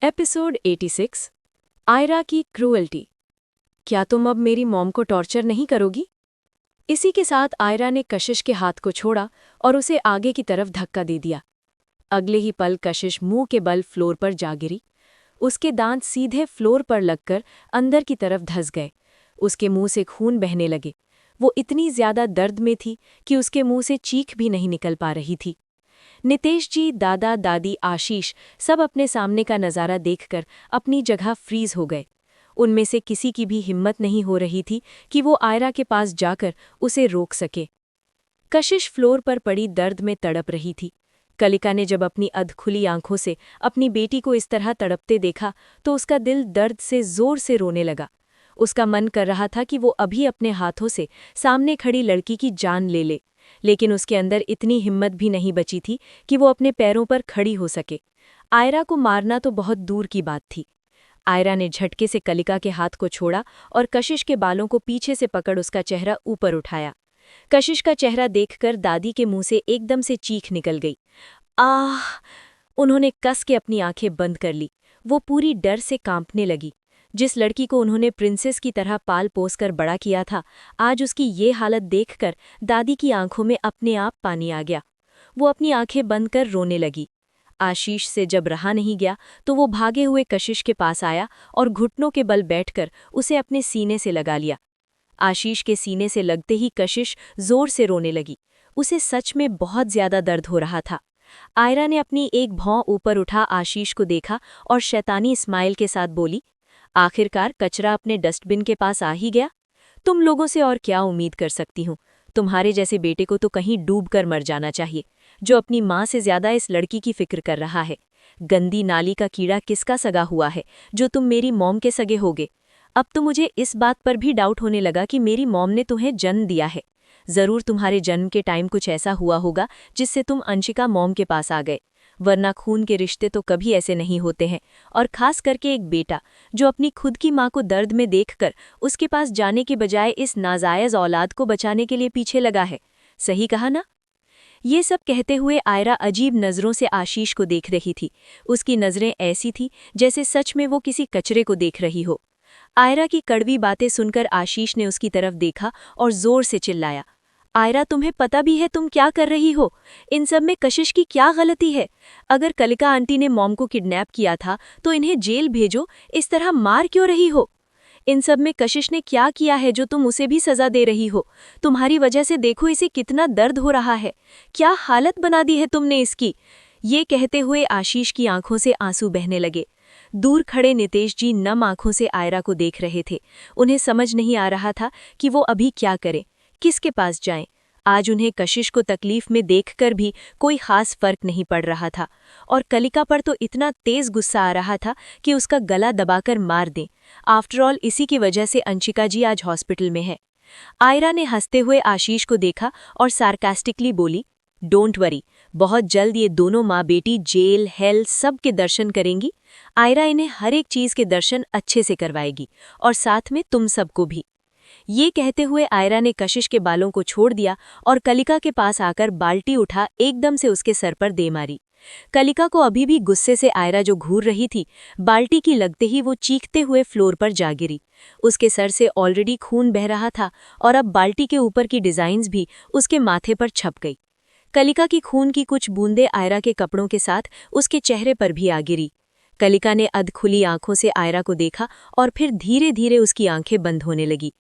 Episode 86। Ayra की cruelty. क्या तुम अब मेरी मॉम को टॉर्चर नहीं करोगी? इसी के साथ आयरा ने कशिश के हाथ को छोड़ा और उसे आगे की तरफ धक्का दे दिया। अगले ही पल कशिश मुंह के बल फ्लोर पर जा गिरी। उसके दांत सीधे फ्लोर पर लगकर अंदर की तरफ धंस गए। उसके मुंह से खून बहने लगे। वो इतनी ज्यादा दर्द में थी कि उसके मुंह से चीख भी नहीं निकल पा रही थी। नितेश जी, दादा दादी, आशीष सब अपने सामने का नज़ारा देखकर अपनी जगह फ्रीज हो गए। उनमें से किसी की भी हिम्मत नहीं हो रही थी कि वो आयरा के पास जाकर उसे रोक सके। कशिश फ्लोर पर पड़ी दर्द में तड़प रही थी। कलिका ने जब अपनी अधखुली आंखों से अपनी बेटी को इस तरह तड़पते देखा तो उसका दिल दर्द से जोर से रोने लगा। उसका मन कर रहा था कि वो अभी अपने हाथों से सामने खड़ी लड़की की जान ले ले, लेकिन उसके अंदर इतनी हिम्मत भी नहीं बची थी कि वो अपने पैरों पर खड़ी हो सके। आयरा को मारना तो बहुत दूर की बात थी। आयरा ने झटके से कलिका के हाथ को छोड़ा और कशिश के बालों को पीछे से पकड़ उसका चेहरा ऊपर उठाया। कशिश का चेहरा देखकर दादी के मुंह से एकदम से चीख निकल गई। आह! उन्होंने कस के अपनी आंखें बंद कर ली। वो पूरी डर से कांपने लगी। जिस लड़की को उन्होंने प्रिंसेस की तरह पाल पोस कर बड़ा किया था, आज उसकी ये हालत देखकर दादी की आंखों में अपने आप पानी आ गया। वो अपनी आंखें बंद कर रोने लगी। आशीष से जब रहा नहीं गया तो वो भागे हुए कशिश के पास आया और घुटनों के बल बैठकर उसे अपने सीने से लगा लिया। आशीष के सीने से लगते ही कशिश जोर से रोने लगी। उसे सच में बहुत ज्यादा दर्द हो रहा था। आयरा ने अपनी एक भौं ऊपर उठा आशीष को देखा और शैतानी स्माइल के साथ बोली, आखिरकार कचरा अपने डस्टबिन के पास आ ही गया। तुम लोगों से और क्या उम्मीद कर सकती हूँ? तुम्हारे जैसे बेटे को तो कहीं डूब कर मर जाना चाहिए, जो अपनी माँ से ज्यादा इस लड़की की फिक्र कर रहा है। गंदी नाली का कीड़ा किसका सगा हुआ है जो तुम मेरी मॉम के सगे होगे? अब तो मुझे इस बात पर भी डाउट होने लगा कि मेरी मॉम ने तुम्हें जन्म दिया है। जरूर तुम्हारे जन्म के टाइम कुछ ऐसा हुआ होगा जिससे तुम अंशिका मॉम के पास आ गए, वरना खून के रिश्ते तो कभी ऐसे नहीं होते हैं। और खास करके एक बेटा जो अपनी खुद की माँ को दर्द में देखकर उसके पास जाने के बजाय इस नाजायज औलाद को बचाने के लिए पीछे लगा है। सही कहा ना? ये सब कहते हुए आयरा अजीब नज़रों से आशीष को देख रही थी। उसकी नज़रें ऐसी थी जैसे सच में वो किसी कचरे को देख रही हो। आयरा की कड़वी बातें सुनकर आशीष ने उसकी तरफ देखा और जोर से चिल्लाया, आयरा, तुम्हें पता भी है तुम क्या कर रही हो? इन सब में कशिश की क्या गलती है? अगर कलिका आंटी ने मॉम को किडनैप किया था तो इन्हें जेल भेजो, इस तरह मार क्यों रही हो? इन सब में कशिश ने क्या किया है जो तुम उसे भी सजा दे रही हो? तुम्हारी वजह से देखो इसे कितना दर्द हो रहा है। क्या हालत बना दी है तुमने इसकी? ये कहते हुए आशीष की आंखों से आंसू बहने लगे। दूर खड़े नितेश जी नम आंखों से आयरा को देख रहे थे। उन्हें समझ नहीं आ रहा था कि वो अभी क्या करें, किसके पास जाएं। आज उन्हें कशिश को तकलीफ में देखकर भी कोई खास फर्क नहीं पड़ रहा था, और कलिका पर तो इतना तेज गुस्सा आ रहा था कि उसका गला दबाकर मार दें। आफ्टरऑल इसी की वजह से अंशिका जी आज हॉस्पिटल में है। आयरा ने हंसते हुए आशीष को देखा और सार्कास्टिकली बोली, डोंट वरी, बहुत जल्द ये दोनों माँ बेटी जेल हेल सब के दर्शन करेंगी। आयरा इन्हें हर एक चीज के दर्शन अच्छे से करवाएगी, और साथ में तुम सबको भी। ये कहते हुए आयरा ने कशिश के बालों को छोड़ दिया और कलिका के पास आकर बाल्टी उठा एकदम से उसके सर पर दे मारी। कलिका को अभी भी गुस्से से आयरा जो घूर रही थी, बाल्टी की लगते ही वो चीखते हुए फ्लोर पर जा गिरी। उसके सर से ऑलरेडी खून बह रहा था और अब बाल्टी के ऊपर की डिजाइन्स भी उसके माथे पर छप गई। कलिका की खून की कुछ बूंदें आयरा के कपड़ों के साथ उसके चेहरे पर भी आ गिरी। कलिका ने अधखुली आंखों से आयरा को देखा और फिर धीरे धीरे उसकी आंखें बंद होने लगी।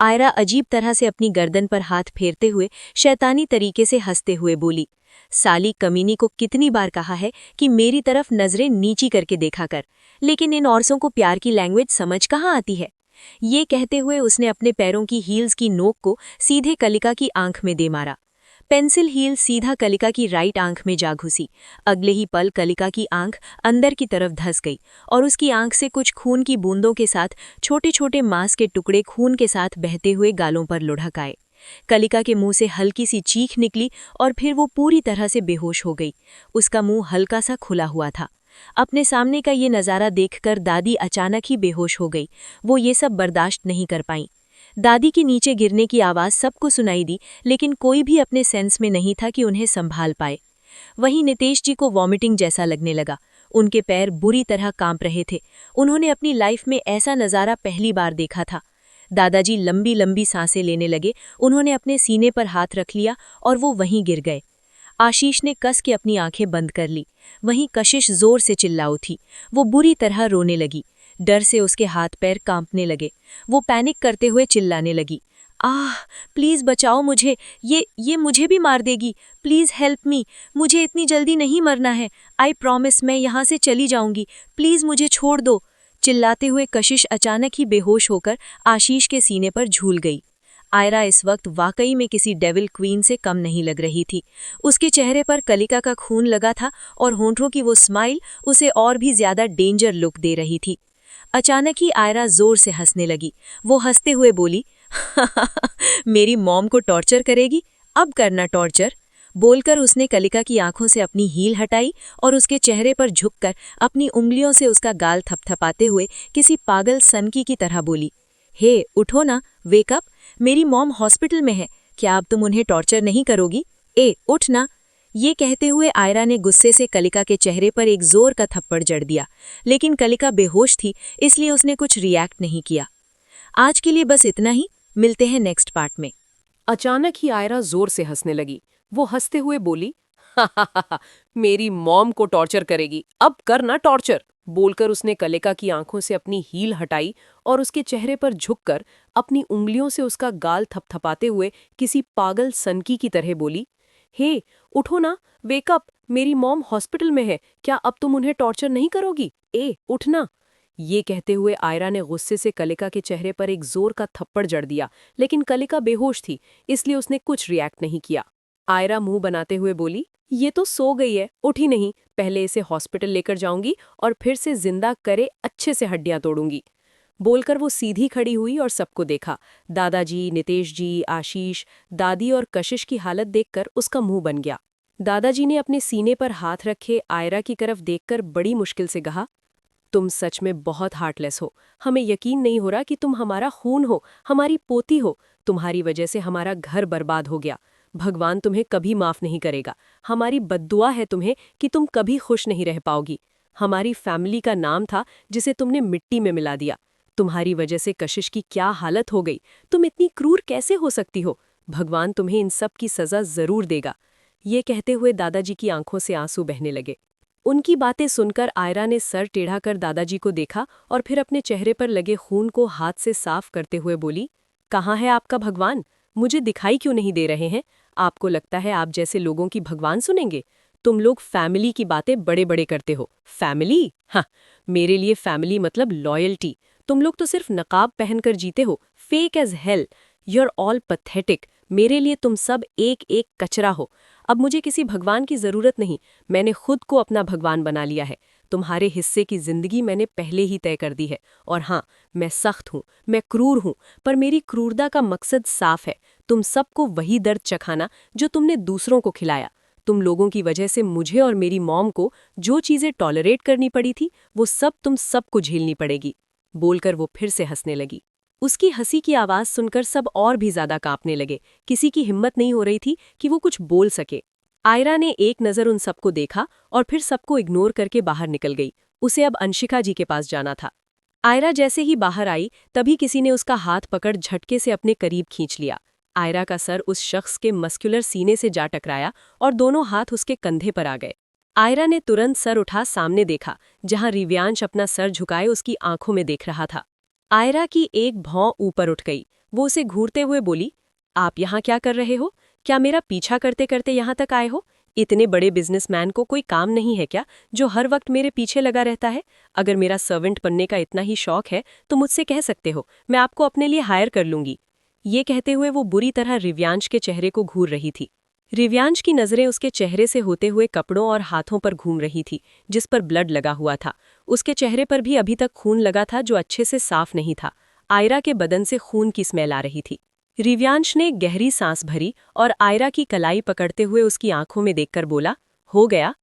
आयरा अजीब तरह से अपनी गर्दन पर हाथ फेरते हुए शैतानी तरीके से हंसते हुए बोली, साली कमीनी को कितनी बार कहा है कि मेरी तरफ नजरें नीची करके देखा कर, लेकिन इन औरसों को प्यार की लैंग्वेज समझ कहाँ आती है। ये कहते हुए उसने अपने पैरों की हील्स की नोक को सीधे कलिका की आंख में दे मारा। पेंसिल हील सीधा कलिका की राइट आंख में जा घुसी। अगले ही पल कलिका की आंख अंदर की तरफ धंस गई और उसकी आंख से कुछ खून की बूंदों के साथ छोटे छोटे मांस के टुकड़े खून के साथ बहते हुए गालों पर लुढ़क आए। कलिका के मुंह से हल्की सी चीख निकली और फिर वो पूरी तरह से बेहोश हो गई। उसका मुंह हल्का सा खुला हुआ था। अपने सामने का ये नज़ारा देखकर दादी अचानक ही बेहोश हो गई। वो ये सब बर्दाश्त नहीं कर पाईं। दादी की नीचे गिरने की आवाज़ सबको सुनाई दी, लेकिन कोई भी अपने सेंस में नहीं था कि उन्हें संभाल पाए। वहीं नितेश जी को वॉमिटिंग जैसा लगने लगा। उनके पैर बुरी तरह कांप रहे थे। उन्होंने अपनी लाइफ में ऐसा नज़ारा पहली बार देखा था। दादाजी लंबी लंबी सांसें लेने लगे। उन्होंने अपने सीने पर हाथ रख लिया और वो वहीं गिर गए। आशीष ने कस के अपनी आंखें बंद कर ली। वहीं कशिश जोर से चिल्ला उठी। वो बुरी तरह रोने लगी। डर से उसके हाथ पैर कांपने लगे। वो पैनिक करते हुए चिल्लाने लगी, आह, प्लीज़ बचाओ मुझे, ये मुझे भी मार देगी, प्लीज़ हेल्प मी, मुझे इतनी जल्दी नहीं मरना है, आई प्रॉमिस मैं यहाँ से चली जाऊंगी, प्लीज़ मुझे छोड़ दो। चिल्लाते हुए कशिश अचानक ही बेहोश होकर आशीष के सीने पर झूल गई। आयरा इस वक्त वाकई में किसी डेविल क्वीन से कम नहीं लग रही थी। उसके चेहरे पर कलिका का खून लगा था और होंठों की वो स्माइल उसे और भी ज्यादा डेंजर लुक दे रही थी। अचानक ही आयरा जोर से हंसने लगी। वो हंसते हुए बोली, मेरी मॉम को टॉर्चर करेगी, अब करना टॉर्चर। बोलकर उसने कलिका की आंखों से अपनी हील हटाई और उसके चेहरे पर झुककर अपनी उंगलियों से उसका गाल थपथपाते हुए किसी पागल सनकी की तरह बोली, हे उठो ना, वेकअप, मेरी मॉम हॉस्पिटल में है, क्या अब तुम उन्हें टॉर्चर नहीं करोगी? उठ ना। ये कहते हुए आयरा ने गुस्से से कलिका के चेहरे पर एक जोर का थप्पड़ जड़ दिया, लेकिन कलिका बेहोश थी, इसलिए उसने कुछ रिएक्ट नहीं किया। आज के लिए बस इतना ही, मिलते हैं नेक्स्ट पार्ट में। अचानक ही आयरा जोर से हंसने लगी। वो हंसते हुए बोली, मेरी मॉम को टॉर्चर करेगी, अब करना टॉर्चर। बोलकर उसने कलिका की आंखों से अपनी हील हटाई और उसके चेहरे पर झुककर अपनी उंगलियों से उसका गाल थपथपाते हुए किसी पागल सनकी की तरह बोली, हे उठो ना, वेकअप, मेरी मॉम हॉस्पिटल में है, क्या अब तुम उन्हें टॉर्चर नहीं करोगी? उठना। ये कहते हुए आयरा ने गुस्से से कलिका के चेहरे पर एक जोर का थप्पड़ जड़ दिया, लेकिन कलिका बेहोश थी, इसलिए उसने कुछ रिएक्ट नहीं किया। आयरा मुंह बनाते हुए बोली, ये तो सो गई है, उठी नहीं, पहले इसे हॉस्पिटल लेकर जाऊंगी और फिर से जिंदा करे अच्छे से हड्डियां तोड़ूंगी। बोलकर वो सीधी खड़ी हुई और सबको देखा। दादाजी, नितेश जी, आशीष, दादी और कशिश की हालत देखकर उसका मुंह बन गया। दादाजी ने अपने सीने पर हाथ रखे आयरा की तरफ देखकर बड़ी मुश्किल से कहा, तुम सच में बहुत हार्टलेस हो, हमें यकीन नहीं हो रहा कि तुम हमारा खून हो, हमारी पोती हो, तुम्हारी वजह से हमारा घर बर्बाद हो गया। भगवान तुम्हें कभी माफ नहीं करेगा, हमारी बद्दुआ है तुम्हें कि तुम कभी खुश नहीं रह पाओगी। हमारी फैमिली का नाम था जिसे तुमने मिट्टी में मिला दिया। तुम्हारी वजह से कशिश की क्या हालत हो गई, तुम इतनी क्रूर कैसे हो सकती हो? भगवान तुम्हें इन सब की सजा जरूर देगा। ये कहते हुए दादाजी की आंखों से आंसू बहने लगे। उनकी बातें सुनकर आयरा ने सर टेढ़ा कर दादाजी को देखा और फिर अपने चेहरे पर लगे खून को हाथ से साफ करते हुए बोली, कहाँ है आपका भगवान? मुझे दिखाई क्यों नहीं दे रहे हैं? आपको लगता है आप जैसे लोगों की भगवान सुनेंगे? तुम लोग फैमिली की बातें बड़े बड़े करते हो। फैमिली? हाँ, मेरे लिए फैमिली मतलब लॉयल्टी। तुम लोग तो सिर्फ नकाब पहनकर जीते हो, fake as hell. You're all pathetic. मेरे लिए तुम सब एक एक कचरा हो। अब मुझे किसी भगवान की जरूरत नहीं, मैंने खुद को अपना भगवान बना लिया है। तुम्हारे हिस्से की जिंदगी मैंने पहले ही तय कर दी है। और हाँ, मैं सख्त हूँ, मैं क्रूर हूँ, पर मेरी क्रूरता का मकसद साफ है, तुम सबको वही दर्द चखाना जो तुमने दूसरों को खिलाया। तुम लोगों की वजह से मुझे और मेरी मॉम को जो चीजें टॉलरेट करनी पड़ी थी, वो सब तुम सबको झेलनी पड़ेगी। बोलकर वो फिर से हंसने लगी। उसकी हंसी की आवाज सुनकर सब और भी ज्यादा कांपने लगे। किसी की हिम्मत नहीं हो रही थी कि वो कुछ बोल सके। आयरा ने एक नज़र उन सबको देखा और फिर सबको इग्नोर करके बाहर निकल गई। उसे अब अंशिका जी के पास जाना था। आयरा जैसे ही बाहर आई, तभी किसी ने उसका हाथ पकड़ झटके से अपने करीब खींच लिया। आयरा का सर उस शख्स के मस्कुलर सीने से जा टकराया और दोनों हाथ उसके कंधे पर आ गए। आयरा ने तुरंत सर उठा सामने देखा, जहां रिव्यांश अपना सर झुकाए उसकी आंखों में देख रहा था। आयरा की एक भौं ऊपर उठ गई। वो उसे घूरते हुए बोली, आप यहाँ क्या कर रहे हो? क्या मेरा पीछा करते करते यहाँ तक आए हो? इतने बड़े बिजनेसमैन को कोई काम नहीं है क्या, जो हर वक्त मेरे पीछे लगा रहता है? अगर मेरा सर्वेंट बनने का इतना ही शौक है तो मुझसे कह सकते हो, मैं आपको अपने लिए हायर कर लूंगी। ये कहते हुए वो बुरी तरह रिव्यांश के चेहरे को घूर रही थी। रिव्यांश की नजरें उसके चेहरे से होते हुए कपड़ों और हाथों पर घूम रही थी, जिस पर ब्लड लगा हुआ था। उसके चेहरे पर भी अभी तक खून लगा था, जो अच्छे से साफ नहीं था। आयरा के बदन से खून की स्मेल आ रही थी। रिव्यांश ने गहरी सांस भरी और आयरा की कलाई पकड़ते हुए उसकी आंखों में देखकर बोला, हो गया?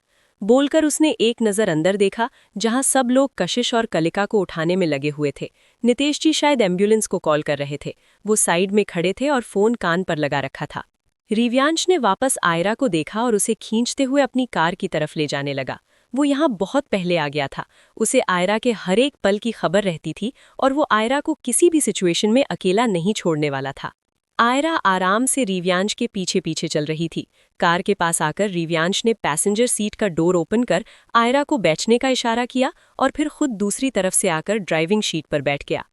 बोलकर उसने एक नज़र अंदर देखा, जहां सब लोग कशिश और कलिका को उठाने में लगे हुए थे। नितेश जी शायद एम्बुलेंस को कॉल कर रहे थे। वो साइड में खड़े थे और फोन कान पर लगा रखा था। रिव्यांश ने वापस आयरा को देखा और उसे खींचते हुए अपनी कार की तरफ ले जाने लगा। वो यहाँ बहुत पहले आ गया था। उसे आयरा के हर एक पल की खबर रहती थी और वो आयरा को किसी भी सिचुएशन में अकेला नहीं छोड़ने वाला था। आयरा आराम से रिव्यांश के पीछे पीछे चल रही थी। कार के पास आकर रिव्यांश ने पैसेंजर सीट का डोर ओपन कर आयरा को बैठने का इशारा किया और फिर खुद दूसरी तरफ से आकर ड्राइविंग सीट पर बैठ गया।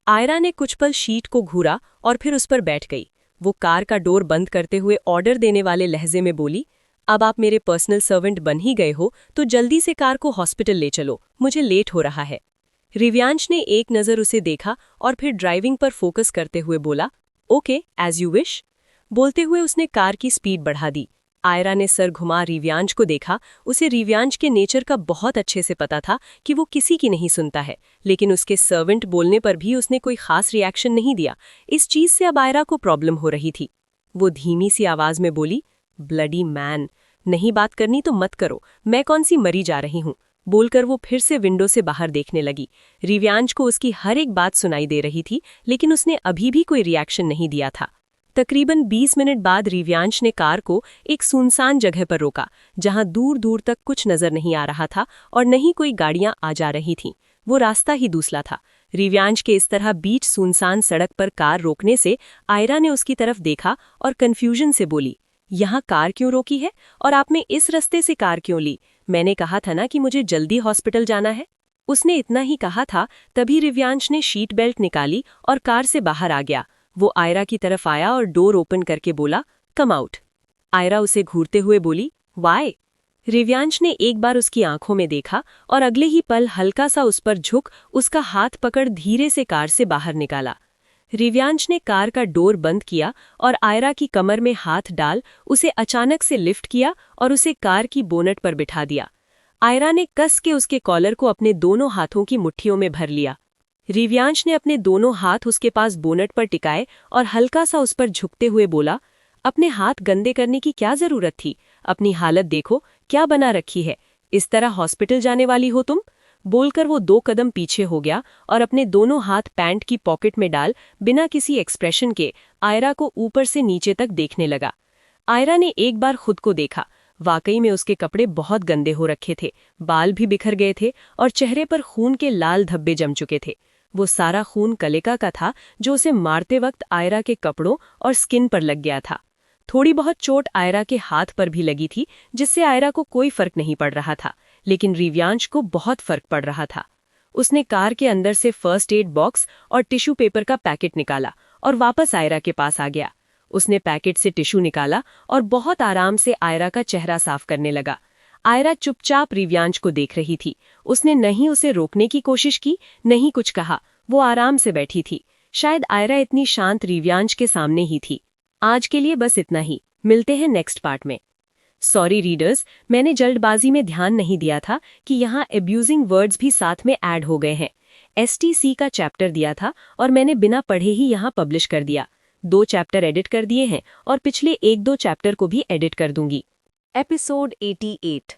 आयरा ने कुछ पल सीट को घूरा और फिर उस पर बैठ गई। वो कार का डोर बंद करते हुए ऑर्डर देने वाले लहजे में बोली, अब आप मेरे पर्सनल सर्वेंट बन ही गए हो तो जल्दी से कार को हॉस्पिटल ले चलो, मुझे लेट हो रहा है। रिव्यांश ने एक नज़र उसे देखा और फिर ड्राइविंग पर फोकस करते हुए बोला, ओके, एज यू विश। बोलते हुए उसने कार की स्पीड बढ़ा दी। आयरा ने सर घुमा रिव्यांश को देखा। उसे रिव्यांश के नेचर का बहुत अच्छे से पता था कि वो किसी की नहीं सुनता है, लेकिन उसके सर्वेंट बोलने पर भी उसने कोई खास रिएक्शन नहीं दिया। इस चीज से अब आयरा को प्रॉब्लम हो रही थी। वो धीमी सी आवाज में बोली, ब्लडी मैन, नहीं बात करनी तो मत करो, मैं कौन सी मरी जा रही हूँ। बोलकर वो फिर से विंडो से बाहर देखने लगी। रिव्यांश को उसकी हर एक बात सुनाई दे रही थी, लेकिन उसने अभी भी कोई रिएक्शन नहीं दिया था। तकरीबन 20 मिनट बाद रिव्यांश ने कार को एक सुनसान जगह पर रोका, जहां दूर दूर तक कुछ नजर नहीं आ रहा था और न ही कोई गाड़ियां आ जा रही थीं। वो रास्ता ही दूसरा था। रिव्यांश के इस तरह बीच सुनसान सड़क पर कार रोकने से आयरा ने उसकी तरफ देखा और कन्फ्यूजन से बोली, यहाँ कार क्यों रोकी है और आपने इस रास्ते से कार क्यों ली? मैंने कहा था ना कि मुझे जल्दी हॉस्पिटल जाना है। उसने इतना ही कहा था, तभी रिव्यांश ने शीट बेल्ट निकाली और कार से बाहर आ गया। वो आयरा की तरफ आया और डोर ओपन करके बोला, कम आउट। आयरा उसे घूरते हुए बोली, वाई? रिव्यांश ने एक बार उसकी आंखों में देखा और अगले ही पल हल्का सा उस पर झुक उसका हाथ पकड़ धीरे से कार से बाहर निकाला। रिव्यांश ने कार का डोर बंद किया और आयरा की कमर में हाथ डाल उसे अचानक से लिफ्ट किया और उसे कार की बोनट पर बिठा दिया। आयरा ने कस के उसके कॉलर को अपने दोनों हाथों की मुट्ठियों में भर लिया। रिव्यांश ने अपने दोनों हाथ उसके पास बोनट पर टिकाए और हल्का सा उस पर झुकते हुए बोला, अपने हाथ गंदे करने की क्या जरूरत थी? अपनी हालत देखो, क्या बना रखी है। इस तरह हॉस्पिटल जाने वाली हो तुम? बोलकर वो 2 कदम पीछे हो गया और अपने दोनों हाथ पैंट की पॉकेट में डाल बिना किसी एक्सप्रेशन के आयरा को ऊपर से नीचे तक देखने लगा। आयरा ने एक बार खुद को देखा। वाकई में उसके कपड़े बहुत गंदे हो रखे थे, बाल भी बिखर गए थे और चेहरे पर खून के लाल धब्बे जम चुके थे। वो सारा खून कलिका का था जो उसे मारते वक्त आयरा के कपड़ों और स्किन पर लग गया था। थोड़ी बहुत चोट आयरा के हाथ पर भी लगी थी, जिससे आयरा को कोई फर्क नहीं पड़ रहा था, लेकिन रिव्यांश को बहुत फर्क पड़ रहा था। उसने कार के अंदर से फर्स्ट एड बॉक्स और टिश्यू पेपर का पैकेट निकाला और वापस आयरा के पास आ गया। उसने पैकेट से टिश्यू निकाला और बहुत आराम से आयरा का चेहरा साफ करने लगा। आयरा चुपचाप रिव्यांश को देख रही थी। उसने नहीं उसे रोकने की कोशिश की, नहीं कुछ कहा। वो आराम से बैठी थी। शायद आयरा इतनी शांत रिव्यांश के सामने ही थी। आज के लिए बस इतना ही। मिलते हैं नेक्स्ट पार्ट में। सॉरी रीडर्स, मैंने जल्दबाजी में ध्यान नहीं दिया था कि यहाँ एब्यूजिंग वर्ड्स भी साथ में ऐड हो गए हैं। STC का चैप्टर दिया था और मैंने बिना पढ़े ही यहाँ पब्लिश कर दिया। 2 चैप्टर एडिट कर दिए हैं और पिछले 1-2 चैप्टर को भी एडिट कर दूंगी। एपिसोड 88।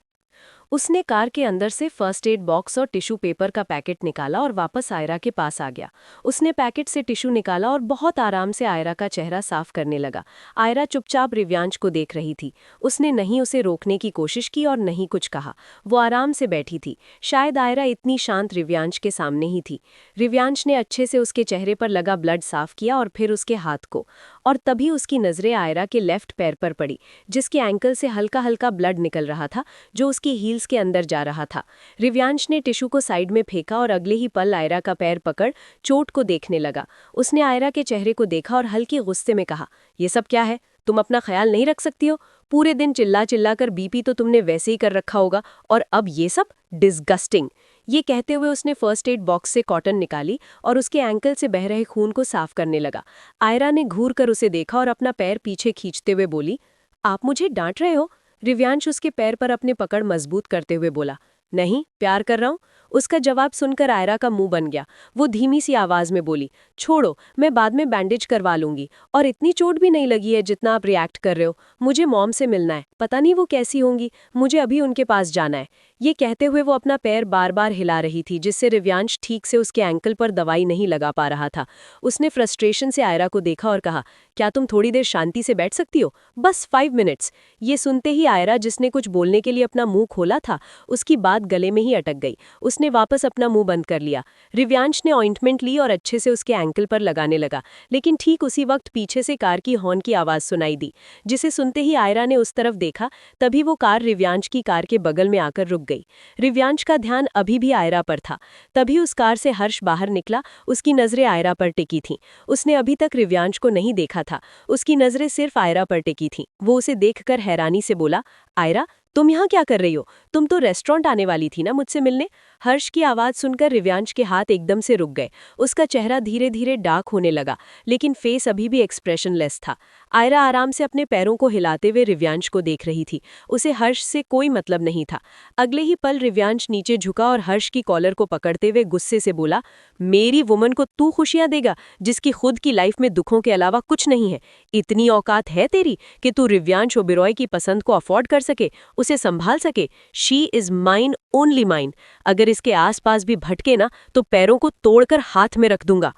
उसने कार के अंदर से फर्स्ट एड बॉक्स और टिश्यू पेपर का पैकेट निकाला और वापस आयरा के पास आ गया। उसने पैकेट से टिश्यू निकाला और बहुत आराम से आयरा का चेहरा साफ करने लगा। आयरा चुपचाप रिव्यांश को देख रही थी। उसने नहीं उसे रोकने की कोशिश की और नहीं कुछ कहा। वो आराम से बैठी थी। शायद आयरा इतनी शांत रिव्यांश के सामने ही थी। रिव्यांश ने अच्छे से उसके चेहरे पर लगा ब्लड साफ किया और फिर उसके हाथ को, और तभी उसकी नजरें आयरा के लेफ्ट पैर पर पड़ी, जिसके एंकल से हल्का हल्का ब्लड निकल रहा था, जो उसकी हील्स के अंदर जा रहा था। रिव्यांश ने टिश्यू को साइड में फेंका और अगले ही पल आयरा का पैर पकड़ चोट को देखने लगा। उसने आयरा के चेहरे को देखा और हल्के गुस्से में कहा, ये सब क्या है? तुम अपना ख्याल नहीं रख सकती हो? पूरे दिन चिल्ला चिल्ला कर बीपी तो तुमने वैसे ही कर रखा होगा, और अब ये सब? डिस्गस्टिंग। ये कहते हुए उसने फर्स्ट एड बॉक्स से कॉटन निकाली और उसके एंकल से बह रहे खून को साफ करने लगा। आयरा ने घूर कर उसे देखा और अपना पैर पीछे खींचते हुए बोली, आप मुझे डांट रहे हो? रिव्यांश उसके पैर पर अपनी पकड़ मजबूत करते हुए बोला, नहीं, प्यार कर रहा हूं। उसका जवाब सुनकर आयरा का मुंह बन गया। वो धीमी सी आवाज में बोली, छोड़ो, मैं बाद में बैंडेज करवा लूंगी, और इतनी चोट भी नहीं लगी है जितना आप रिएक्ट कर रहे हो। मुझे मॉम से मिलना है, पता नहीं वो कैसी होंगी, मुझे अभी उनके पास जाना है। ये कहते हुए वो अपना पैर बार बार हिला रही थी, जिससे रिव्यांश ठीक से उसके एंकल पर दवाई नहीं लगा पा रहा था। उसने फ्रस्ट्रेशन से आयरा को देखा और कहा, क्या तुम थोड़ी देर शांति से बैठ सकती हो? बस 5 मिनट्स। ये सुनते ही आयरा, जिसने कुछ बोलने के लिए अपना मुंह खोला था, उसकी बात गले में ही अटक गई। उसने वापस अपना मुंह बंद कर लिया। रिव्यांश ने ऑइंटमेंट ली और अच्छे से उसके एंकल पर लगाने लगा, लेकिन ठीक उसी वक्त पीछे से कार की हॉर्न की आवाज सुनाई दी, जिसे सुनते ही आयरा ने उस तरफ देखा। तभी वो कार रिव्यांश की कार के बगल में आकर रुक गई। रिव्यांश का ध्यान अभी भी आयरा पर था। तभी उस कार से हर्ष बाहर निकला। उसकी नजरें आयरा पर टिकी थीं। उसने अभी तक रिव्यांश को नहीं देखा था। उसकी नजरें सिर्फ आयरा पर टिकी थीं। वो उसे देखकर हैरानी से बोला, आयरा, तुम यहाँ क्या कर रही हो? तुम तो रेस्टोरेंट आने वाली थी ना मुझसे मिलने? हर्ष की आवाज सुनकर रिव्यांश के हाथ एकदम से रुक गए। उसका चेहरा धीरे धीरे डार्क होने लगा, लेकिन फेस अभी भी एक्सप्रेशनलेस था। आयरा आराम से अपने पैरों को हिलाते हुए रिव्यांश को देख रही थी। उसे हर्ष से कोई मतलब नहीं था। अगले ही पल रिव्यांश नीचे झुका और हर्ष की कॉलर को पकड़ते हुए गुस्से से बोला, मेरी वुमन को तू खुशियां देगा जिसकी खुद की लाइफ में दुखों के अलावा कुछ नहीं है? इतनी औकात है तेरी कि तू रिव्यांश ओबेरॉय की पसंद को अफोर्ड कर सके, उसे संभाल सके? She is mine, only mine. अगर इसके आसपास भी भटके ना तो पैरों को तोड़कर हाथ में रख दूंगा।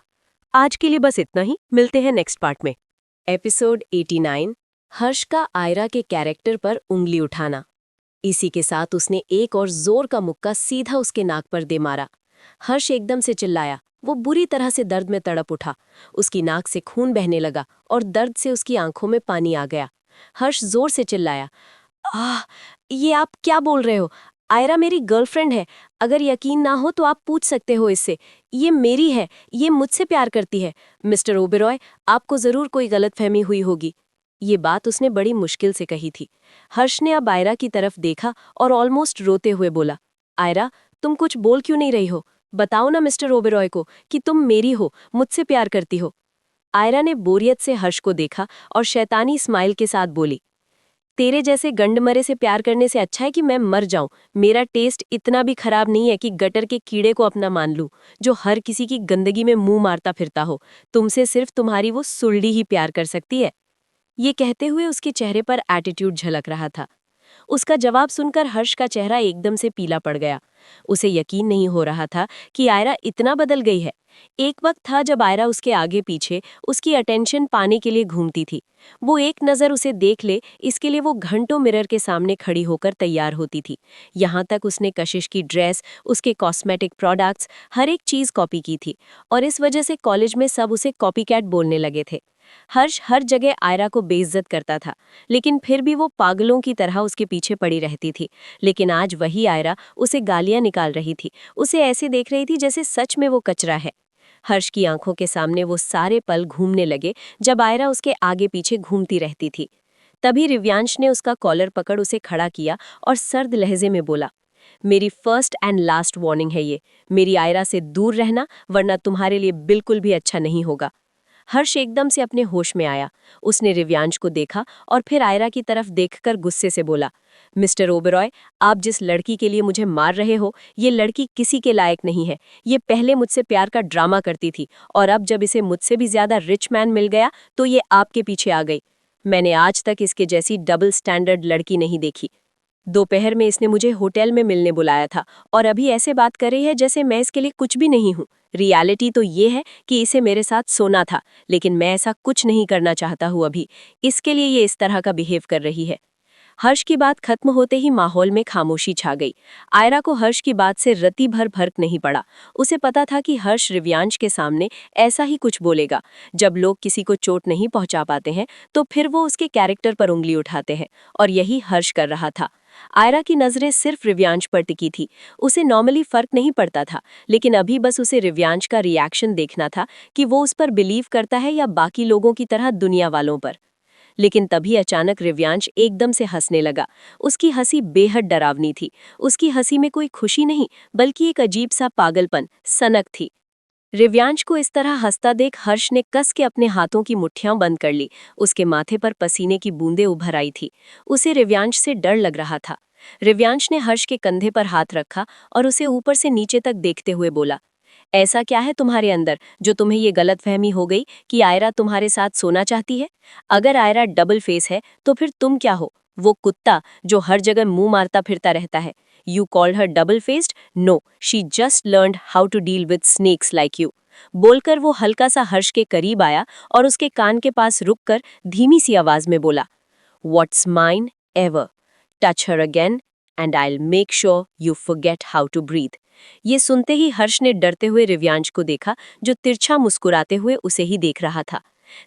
आज के लिए बस इतना ही। मिलते हैं नेक्स्ट पार्ट में। एपिसोड 89, हर्ष का आयरा के कैरेक्टर पर उंगली उठाना। इसी के साथ उसने एक और जोर का मुक्का सीधा उसके नाक पर दे मारा। हर्ष एकदम से चिल्लाया। वो बुरी तरह से दर्द में तड़प उठा। उसकी नाक से खून बहने लगा और दर्द से उसकी आंखों में पानी आ गया। हर्ष जोर से चिल्लाया, आह, ये आप क्या बोल रहे हो? आयरा मेरी गर्लफ्रेंड है। अगर यकीन ना हो तो आप पूछ सकते हो इससे। ये मेरी है, ये मुझसे प्यार करती है। मिस्टर ओबेरॉय, आपको जरूर कोई गलतफहमी हुई होगी। ये बात उसने बड़ी मुश्किल से कही थी। हर्ष ने अब आयरा की तरफ देखा और ऑलमोस्ट रोते हुए बोला, आयरा, तुम कुछ बोल क्यों नहीं रही हो? बताओ ना मिस्टर ओबेरॉय को कि तुम मेरी हो, मुझसे प्यार करती हो। आयरा ने बोरियत से हर्ष को देखा और शैतानी स्माइल के साथ बोली, तेरे जैसे गंडमरे से प्यार करने से अच्छा है कि मैं मर जाऊं। मेरा टेस्ट इतना भी खराब नहीं है कि गटर के कीड़े को अपना मान लूं, जो हर किसी की गंदगी में मुंह मारता फिरता हो। तुमसे सिर्फ तुम्हारी वो सुलड़ी ही प्यार कर सकती है। ये कहते हुए उसके चेहरे पर एटीट्यूड झलक रहा था। उसका जवाब सुनकर हर्ष का चेहरा एकदम से पीला पड़ गया। उसे यकीन नहीं हो रहा था कि आयरा इतना बदल गई है। एक वक्त था जब आयरा उसके आगे पीछे उसकी अटेंशन पाने के लिए घूमती थी। वो एक नज़र उसे देख ले, इसके लिए वो घंटों मिरर के सामने खड़ी होकर तैयार होती थी। यहाँ तक उसने कशिश की ड्रेस, उसके कॉस्मेटिक प्रोडक्ट्स, हर एक चीज़ कॉपी की थी और इस वजह से कॉलेज में सब उसे कॉपीकैट बोलने लगे थे। हर्ष हर जगह आयरा को बेइज्जत करता था, लेकिन फिर भी वो पागलों की तरह उसके पीछे पड़ी रहती थी। लेकिन आज वही आयरा उसे गालियां निकाल रही थी, उसे ऐसे देख रही थी जैसे सच में वो कचरा है। हर्ष की आंखों के सामने वो सारे पल घूमने लगे जब आयरा उसके आगे पीछे घूमती रहती थी। तभी रिव्यांश ने उसका कॉलर पकड़ उसे खड़ा किया और सर्द लहजे में बोला, मेरी फर्स्ट एंड लास्ट वार्निंग है ये, मेरी आयरा से दूर रहना, वरना तुम्हारे लिए बिल्कुल भी अच्छा नहीं होगा। हर्ष एकदम से अपने होश में आया। उसने रिव्यांश को देखा और फिर आयरा की तरफ देखकर गुस्से से बोला, मिस्टर ओबेरॉय, आप जिस लड़की के लिए मुझे मार रहे हो, ये लड़की किसी के लायक नहीं है। ये पहले मुझसे प्यार का ड्रामा करती थी और अब जब इसे मुझसे भी ज्यादा रिच मैन मिल गया तो ये आपके पीछे आ गई। मैंने आज तक इसके जैसी डबल स्टैंडर्ड लड़की नहीं देखी। दोपहर में इसने मुझे होटल में मिलने बुलाया था और अभी ऐसे बात कर रही है जैसे मैं इसके लिए कुछ भी नहीं हूँ। रियलिटी तो ये है कि इसे मेरे साथ सोना था, लेकिन मैं ऐसा कुछ नहीं करना चाहता हूँ अभी। इसके लिए ये इस तरह का बिहेव कर रही है। हर्ष की बात खत्म होते ही माहौल में खामोशी छा गई। आयरा को हर्ष की बात से रत्ती भर फर्क नहीं पड़ा। उसे पता था कि हर्ष रिव्यांश के सामने ऐसा ही कुछ बोलेगा। जब लोग किसी को चोट नहीं पहुंचा पाते हैं तो फिर वो उसके कैरेक्टर पर उंगली उठाते हैं, और यही हर्ष कर रहा था। आयरा की नजरें सिर्फ रिव्यांश पर टिकी थी। उसे नॉर्मली फर्क नहीं पड़ता था, लेकिन अभी बस उसे रिव्यांश का रिएक्शन देखना था कि वो उस पर बिलीव करता है या बाकी लोगों की तरह दुनिया वालों पर। लेकिन तभी अचानक रिव्यांश एकदम से हंसने लगा। उसकी हंसी बेहद डरावनी थी। उसकी हंसी में कोई खुशी नहीं, बल्कि एक अजीब सा पागलपन, सनक थी। रिव्यांश को इस तरह हंसता देख हर्ष ने कस के अपने हाथों की मुट्ठियां बंद कर ली। उसके माथे पर पसीने की बूंदें उभर आई थी। उसे रिव्यांश से डर लग रहा था। रिव्यांश ने हर्ष के कंधे पर हाथ रखा और उसे ऊपर से नीचे तक देखते हुए बोला, ऐसा क्या है तुम्हारे अंदर जो तुम्हें ये गलतफहमी हो गई कि आयरा तुम्हारे साथ सोना चाहती है? अगर आयरा डबल फेस है तो फिर तुम क्या हो? वो कुत्ता जो हर जगह मुंह मारता फिरता रहता है, You called her double-faced? No, she just learned how to deal with snakes like you. बोलकर वो हल्का सा हर्ष के करीब आया और उसके कान के पास रुककर धीमी सी आवाज में बोला, What's mine ever? Touch her again and I'll make sure you forget how to breathe. ये सुनते ही हर्ष ने डरते हुए रिव्यांश को देखा, जो तिरछा मुस्कुराते हुए उसे ही देख रहा था।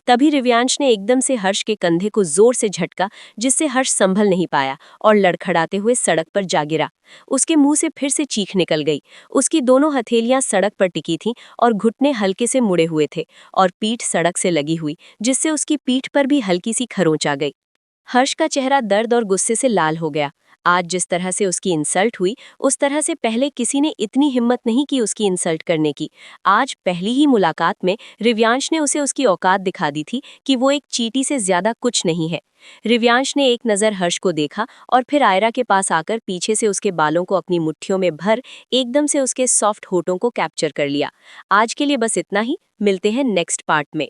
तभी रिव्यांश ने एकदम से हर्ष के कंधे को जोर से झटका, जिससे हर्ष संभल नहीं पाया और लड़खड़ाते हुए सड़क पर जा गिरा। उसके मुंह से फिर से चीख निकल गई। उसकी दोनों हथेलियां सड़क पर टिकी थीं और घुटने हल्के से मुड़े हुए थे और पीठ सड़क से लगी हुई, जिससे उसकी पीठ पर भी हल्की सी खरोंच आ गई। हर्ष का चेहरा दर्द और गुस्से से लाल हो गया। आज जिस तरह से उसकी इंसल्ट हुई, उस तरह से पहले किसी ने इतनी हिम्मत नहीं की उसकी इंसल्ट करने की। आज पहली ही मुलाकात में रिव्यांश ने उसे उसकी औकात दिखा दी थी कि वो एक चींटी से ज्यादा कुछ नहीं है। रिव्यांश ने एक नज़र हर्ष को देखा और फिर आयरा के पास आकर पीछे से उसके बालों को अपनी मुट्ठियों में भर एकदम से उसके सॉफ्ट होठों को कैप्चर कर लिया। आज के लिए बस इतना ही, मिलते हैं नेक्स्ट पार्ट में।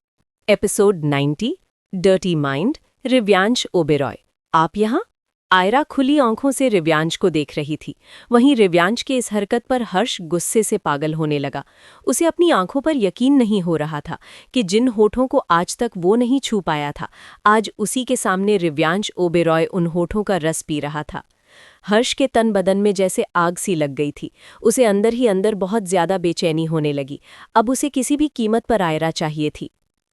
Episode 90 dirty mind, Rivyansh Oberoi. आप यहाँ? आयरा खुली आंखों से रिव्यांश को देख रही थी। वहीं रिव्यांश के इस हरकत पर हर्ष गुस्से से पागल होने लगा। उसे अपनी आंखों पर यकीन नहीं हो रहा था कि जिन होठों को आज तक वो नहीं छू पाया था, आज उसी के सामने रिव्यांश ओबेरॉय उन होठों का रस पी रहा था। हर्ष के तन बदन में जैसे आग सी लग गई थी। उसे अंदर ही अंदर बहुत ज्यादा बेचैनी होने लगी। अब उसे किसी भी कीमत पर आयरा चाहिए थी।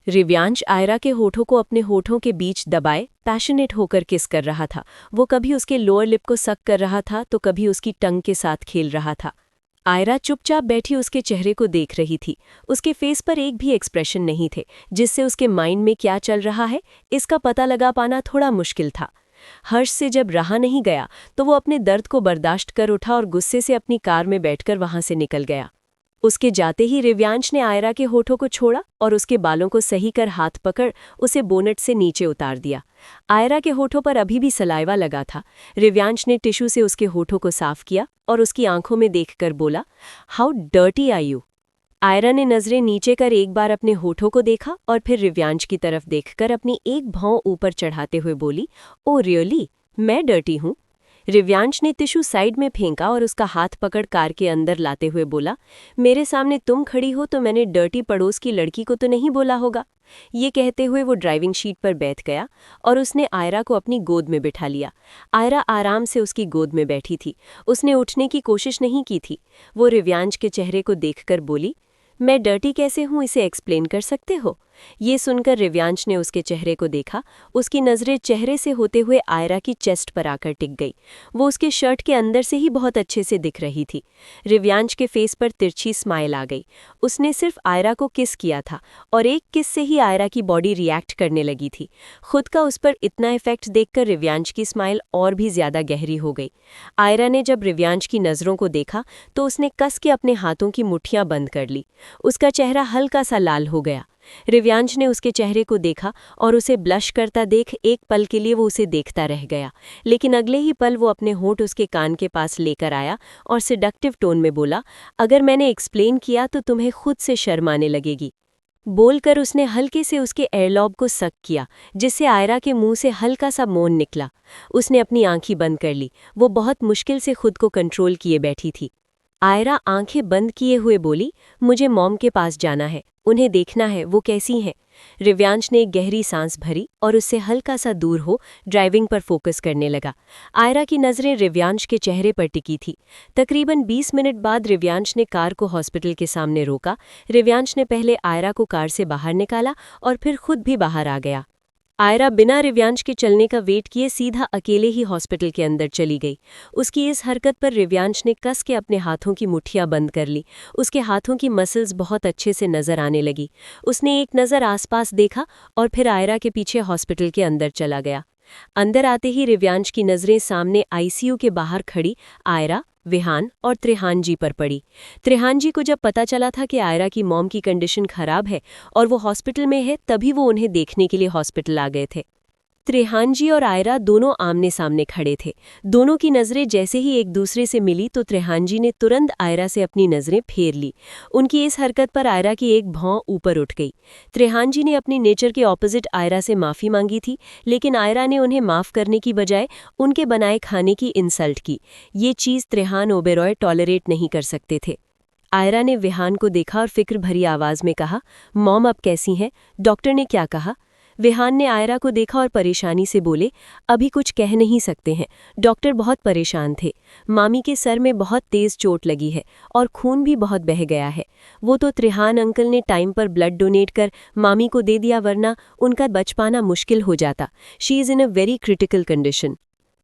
रिव्यांश आयरा के होठों को अपने होठों के बीच दबाए पैशनेट होकर किस कर रहा था। वो कभी उसके लोअर लिप को सक कर रहा था तो कभी उसकी टंग के साथ खेल रहा था। आयरा चुपचाप बैठी उसके चेहरे को देख रही थी। उसके फेस पर एक भी एक्सप्रेशन नहीं थे, जिससे उसके माइंड में क्या चल रहा है इसका पता लगा पाना थोड़ा मुश्किल था। हर्ष से जब रहा नहीं गया तो वो अपने दर्द को बर्दाश्त कर उठा और गुस्से से अपनी कार में बैठकर वहां से निकल गया। उसके जाते ही रिव्यांश ने आयरा के होठों को छोड़ा और उसके बालों को सही कर हाथ पकड़ उसे बोनट से नीचे उतार दिया। आयरा के होठों पर अभी भी सलाइवा लगा था। रिव्यांश ने टिश्यू से उसके होठों को साफ किया और उसकी आंखों में देखकर बोला, how dirty are you? Aayra ने नजरें नीचे कर एक बार अपने होठों को देखा और फिर रिव्यांश की तरफ देखकर अपनी एक भौं ऊपर चढ़ाते हुए बोली, ओ रियली, मैं डर्टी हूँ? रिव्यांश ने टिश्यू साइड में फेंका और उसका हाथ पकड़ कार के अंदर लाते हुए बोला, मेरे सामने तुम खड़ी हो तो मैंने डर्टी पड़ोस की लड़की को तो नहीं बोला होगा। ये कहते हुए वो ड्राइविंग सीट पर बैठ गया और उसने आयरा को अपनी गोद में बिठा लिया। आयरा आराम से उसकी गोद में बैठी थी। उसने उठने की कोशिश नहीं की थी। वो रिव्यांश के चेहरे को देखकर बोली, मैं डर्टी कैसे हूँ, इसे एक्सप्लेन कर सकते हो? ये सुनकर रिव्यांश ने उसके चेहरे को देखा। उसकी नजरें चेहरे से होते हुए आयरा की चेस्ट पर आकर टिक गई। वो उसके शर्ट के अंदर से ही बहुत अच्छे से दिख रही थी। रिव्यांश के फेस पर तिरछी स्माइल आ गई। उसने सिर्फ आयरा को किस किया था और एक किस से ही आयरा की बॉडी रिएक्ट करने लगी थी। खुद का उस पर इतना इफेक्ट देखकर रिव्यांश की स्माइल और भी ज्यादा गहरी हो गई। आयरा ने जब रिव्यांश की नजरों को देखा तो उसने कस के अपने हाथों की मुट्ठियां बंद कर ली। उसका चेहरा हल्का सा लाल हो गया। रिव्यांश ने उसके चेहरे को देखा और उसे ब्लश करता देख एक पल के लिए वो उसे देखता रह गया, लेकिन अगले ही पल वो अपने होंठ उसके कान के पास लेकर आया और सिडक्टिव टोन में बोला, अगर मैंने एक्सप्लेन किया तो तुम्हें खुद से शर्म आने लगेगी। बोलकर उसने हल्के से उसके एयरलॉब को सक किया, जिससे आयरा के मुंह से हल्का सा मौन निकला। उसने अपनी आंखें बंद कर ली। वो बहुत मुश्किल से खुद को कंट्रोल किए बैठी थी। आयरा आंखें बंद किए हुए बोली, मुझे मॉम के पास जाना है, उन्हें देखना है वो कैसी हैं। रिव्यांश ने एक गहरी सांस भरी और उससे हल्का सा दूर हो ड्राइविंग पर फोकस करने लगा। आयरा की नज़रें रिव्यांश के चेहरे पर टिकी थी। तकरीबन 20 मिनट बाद रिव्यांश ने कार को हॉस्पिटल के सामने रोका। रिव्यांश ने पहले आयरा को कार से बाहर निकाला और फिर खुद भी बाहर आ गया। आयरा बिना रिव्यांश के चलने का वेट किए सीधा अकेले ही हॉस्पिटल के अंदर चली गई। उसकी इस हरकत पर रिव्यांश ने कस के अपने हाथों की मुट्ठियां बंद कर ली। उसके हाथों की मसल्स बहुत अच्छे से नजर आने लगी। उसने एक नज़र आसपास देखा और फिर आयरा के पीछे हॉस्पिटल के अंदर चला गया। अंदर आते ही रिव्यांश की नज़रें सामने आईसीयू के बाहर खड़ी आयरा, विहान और त्रिहान जी पर पड़ी। त्रिहान जी को जब पता चला था कि आयरा की मॉम की कंडीशन खराब है और वो हॉस्पिटल में है, तभी वो उन्हें देखने के लिए हॉस्पिटल आ गए थे। त्रेहान जी और आयरा दोनों आमने सामने खड़े थे। दोनों की नज़रें जैसे ही एक दूसरे से मिली तो त्रेहान जी ने तुरंत आयरा से अपनी नज़रें फेर ली। उनकी इस हरकत पर आयरा की एक भौं ऊपर उठ गई। त्रेहान जी ने अपनी नेचर के ऑपोजिट आयरा से माफ़ी मांगी थी, लेकिन आयरा ने उन्हें माफ़ करने की बजाय उनके बनाए खाने की इंसल्ट की। ये चीज़ त्रेहान ओबेरॉय टॉलरेट नहीं कर सकते थे। आयरा ने विहान को देखा और फिक्र भरी आवाज़ में कहा, मॉम अब कैसी हैं? डॉक्टर ने क्या कहा? विहान ने आयरा को देखा और परेशानी से बोले, अभी कुछ कह नहीं सकते हैं। डॉक्टर बहुत परेशान थे। मामी के सर में बहुत तेज़ चोट लगी है और खून भी बहुत बह गया है। वो तो त्रेहान अंकल ने टाइम पर ब्लड डोनेट कर मामी को दे दिया, वरना उनका बच पाना मुश्किल हो जाता। She is in a very critical condition.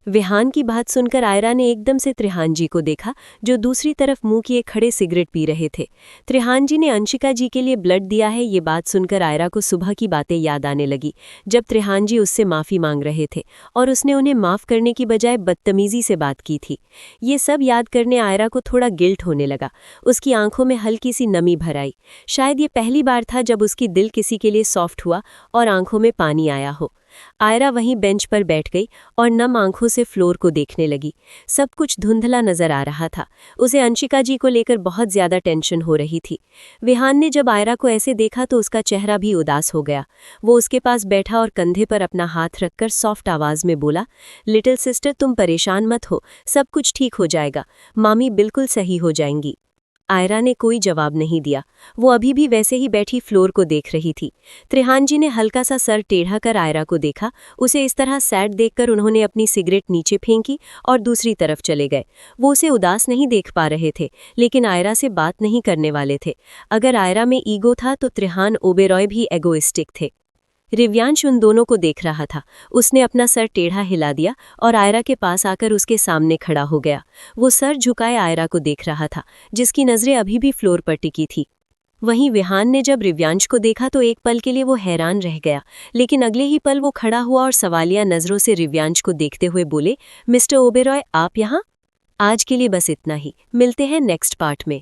Vihaan की बात सुनकर आयरा ने एकदम से त्रेहान जी को देखा, जो दूसरी तरफ मुंह किए खड़े सिगरेट पी रहे थे। त्रेहान जी ने अंशिका जी के लिए ब्लड दिया है, ये बात सुनकर आयरा को सुबह की बातें याद आने लगी, जब त्रेहान जी उससे माफ़ी मांग रहे थे और उसने उन्हें माफ़ करने की बजाय बदतमीज़ी से बात की थी। ये सब याद करने आयरा को थोड़ा गिल्ट होने लगा। उसकी आंखों में हल्की सी नमी भर आई। शायद ये पहली बार था जब उसकी दिल किसी के लिए सॉफ्ट हुआ और आंखों में पानी आया हो। आयरा वहीं बेंच पर बैठ गई और नम आंखों से फ्लोर को देखने लगी। सब कुछ धुंधला नजर आ रहा था। उसे अंशिका जी को लेकर बहुत ज्यादा टेंशन हो रही थी। विहान ने जब आयरा को ऐसे देखा तो उसका चेहरा भी उदास हो गया। वो उसके पास बैठा और कंधे पर अपना हाथ रखकर सॉफ्ट आवाज में बोला, लिटिल सिस्टर, तुम परेशान मत हो, सब कुछ ठीक हो जाएगा। मामी बिल्कुल सही हो जाएंगी। आयरा ने कोई जवाब नहीं दिया। वो अभी भी वैसे ही बैठी फ्लोर को देख रही थी। त्रेहान जी ने हल्का सा सर टेढ़ा कर आयरा को देखा। उसे इस तरह सैड देखकर उन्होंने अपनी सिगरेट नीचे फेंकी और दूसरी तरफ चले गए। वो उसे उदास नहीं देख पा रहे थे, लेकिन आयरा से बात नहीं करने वाले थे। अगर आयरा में ईगो था तो त्रेहान ओबेरॉय भी एगोइस्टिक थे। रिव्यांश उन दोनों को देख रहा था। उसने अपना सर टेढ़ा हिला दिया और आयरा के पास आकर उसके सामने खड़ा हो गया। वो सर झुकाए आयरा को देख रहा था, जिसकी नज़रें अभी भी फ्लोर पर टिकी थी। वहीं विहान ने जब रिव्यांश को देखा तो एक पल के लिए वो हैरान रह गया, लेकिन अगले ही पल वो खड़ा हुआ और सवालिया नज़रों से रिव्यांश को देखते हुए बोले, मिस्टर ओबेरॉय, आप यहाँ? आज के लिए बस इतना ही। मिलते हैं नेक्स्ट पार्ट में।